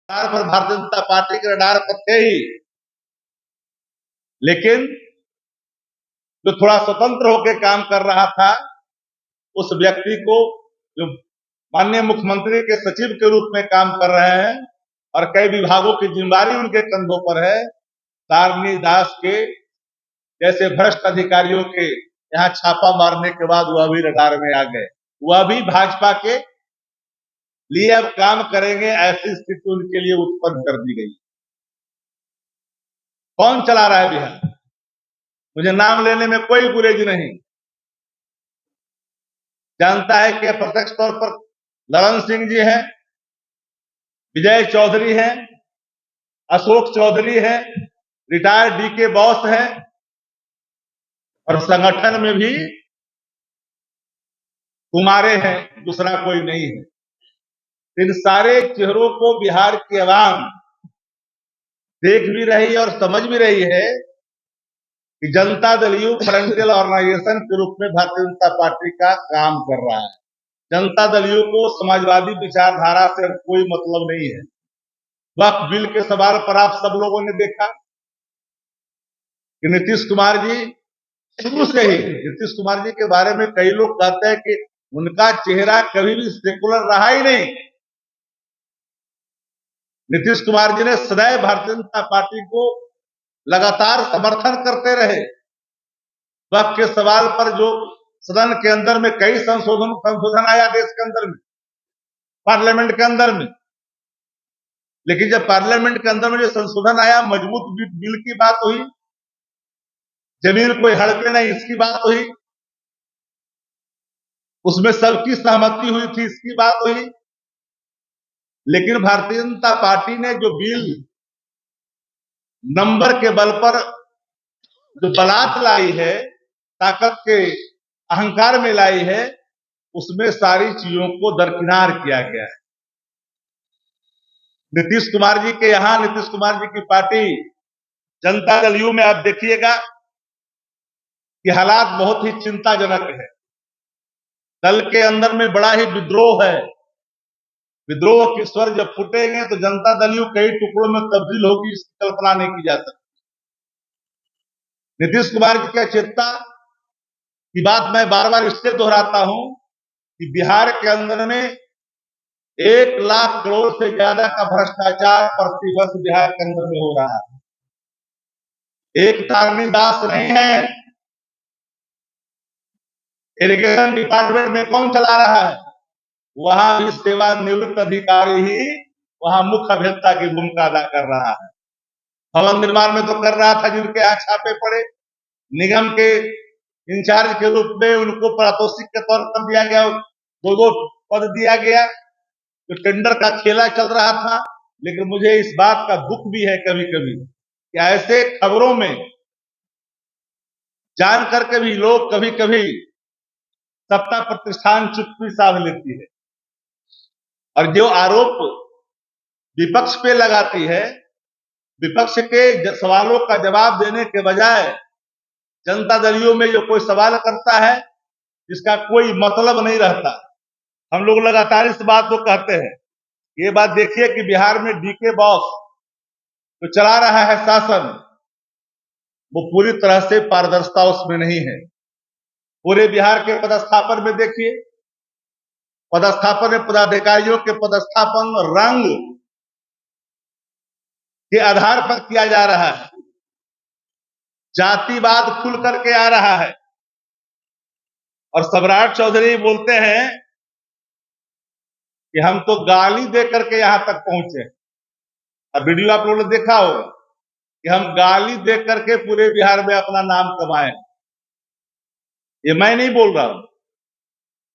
Radar पर Bharatiya Janata party के radar पर थे ही, लेकिन जो थोड़ा स्वतंत्र होकर काम कर रहा था उस व्यक्ति को, जो माननीय मुख्यमंत्री के सचिव के रूप में काम कर रहे हैं और कई विभागों की जिम्मेदारी उनके कंधों पर है, तारनी दास के जैसे भ्रष्ट अधिकारियों के यहाँ छापा मारने के बाद वह भी रडार में आ गए। वह भी भाजपा के लिए अब काम करेंगे, ऐसी स्थिति उनके लिए उत्पन्न कर दी गई। कौन चला रहा है बिहार? मुझे नाम लेने में कोई गुरेज नहीं। जानता है कि प्रत्यक्ष तौर पर ललन सिंह जी हैं, विजय चौधरी हैं, अशोक चौधरी हैं, रिटायर्ड डीके बॉस हैं, और संगठन में भी कुमारे हैं, दूसरा कोई नहीं है। इन सारे चेहरों को बिहार की आवाम देख भी रही है और समझ भी रही है कि जनता दल यू फ्रंटियल ऑर्गेनाइजेशन के रूप में भारतीय जनता पार्टी का काम कर रहा है। जनता दल यू को समाजवादी विचारधारा से कोई मतलब नहीं है। वक्फ बिल के सवाल पर आप सब लोगों ने देखा कि नीतीश कुमार जी शुरू से ही, नीतीश कुमार जी के बारे में कई लोग कहते हैं कि उनका चेहरा कभी भी सेकुलर रहा ही नहीं। नीतीश कुमार जी ने सदैव भारतीय जनता पार्टी को लगातार समर्थन करते रहे। वक्फ के सवाल पर जो सदन के अंदर में कई संशोधन आया देश के अंदर में, पार्लियामेंट के अंदर में, लेकिन जब पार्लियामेंट के अंदर में जो संशोधन आया, मजबूत बिल की बात हुई, जमीन कोई हड़पे नहीं इसकी बात हुई, उसमें सबकी सहमति हुई थी इसकी बात हुई, लेकिन भारतीय जनता पार्टी ने जो बिल नंबर के बल पर जो बलात् लाई है, ताकत के अहंकार में लाई है, उसमें सारी चीजों को दरकिनार किया गया है। नीतीश कुमार जी के यहां, नीतीश कुमार जी की पार्टी जनता दल यू में आप देखिएगा कि हालात बहुत ही चिंताजनक है। दल के अंदर में बड़ा ही विद्रोह है। विद्रोह के स्वर जब फूटेंगे तो जनता दल यू कई टुकड़ों में तब्दील होगी, इसकी कल्पना नहीं की जा सकती। नीतीश कुमार जी की अचेतता की बात मैं बार बार इसलिए दोहराता हूं कि बिहार के अंदर में 1 लाख करोड़ से ज्यादा का भ्रष्टाचार प्रतिवर्ष बिहार के अंदर में हो रहा है। एक तारनी दास नहीं है। इरिगेशन डिपार्टमेंट में कौन चला रहा है? वहां भी सेवानिवृत्त अधिकारी ही वहां मुख्य अभियंता की भूमिका अदा कर रहा है। भवन निर्माण में तो कर रहा था जिनके यहाँ छापे पड़े, निगम के इंचार्ज के रूप में उनको पारितोषिक के तौर पर दिया गया, 2 पद दिया गया, जो टेंडर का खेला चल रहा था। लेकिन मुझे इस बात का दुख भी है कभी कभी कि ऐसे खबरों में जान करके भी लोग कभी कभी सत्ता प्रतिष्ठान चुप्पी साध लेती है और जो आरोप विपक्ष पे लगाती है, विपक्ष के सवालों का जवाब देने के बजाय जनता दल यू में जो कोई सवाल करता है जिसका कोई मतलब नहीं रहता। हम लोग लगातार इस बात को कहते हैं। ये बात देखिए कि बिहार में डीके बॉस जो चला रहा है शासन, वो पूरी तरह से पारदर्शिता उसमें नहीं है। पूरे बिहार के पदस्थापन में देखिए, पदस्थापन में पदाधिकारियों के पदस्थापन रंग के आधार पर किया जा रहा है। जातिवाद खुल करके आ रहा है और सम्राट चौधरी बोलते हैं कि हम तो गाली दे करके यहां तक पहुंचे। अब वीडियो आप लोगों ने देखा होगा कि हम गाली दे करके पूरे बिहार में अपना नाम कमाए। ये मैं नहीं बोल रहा हूं,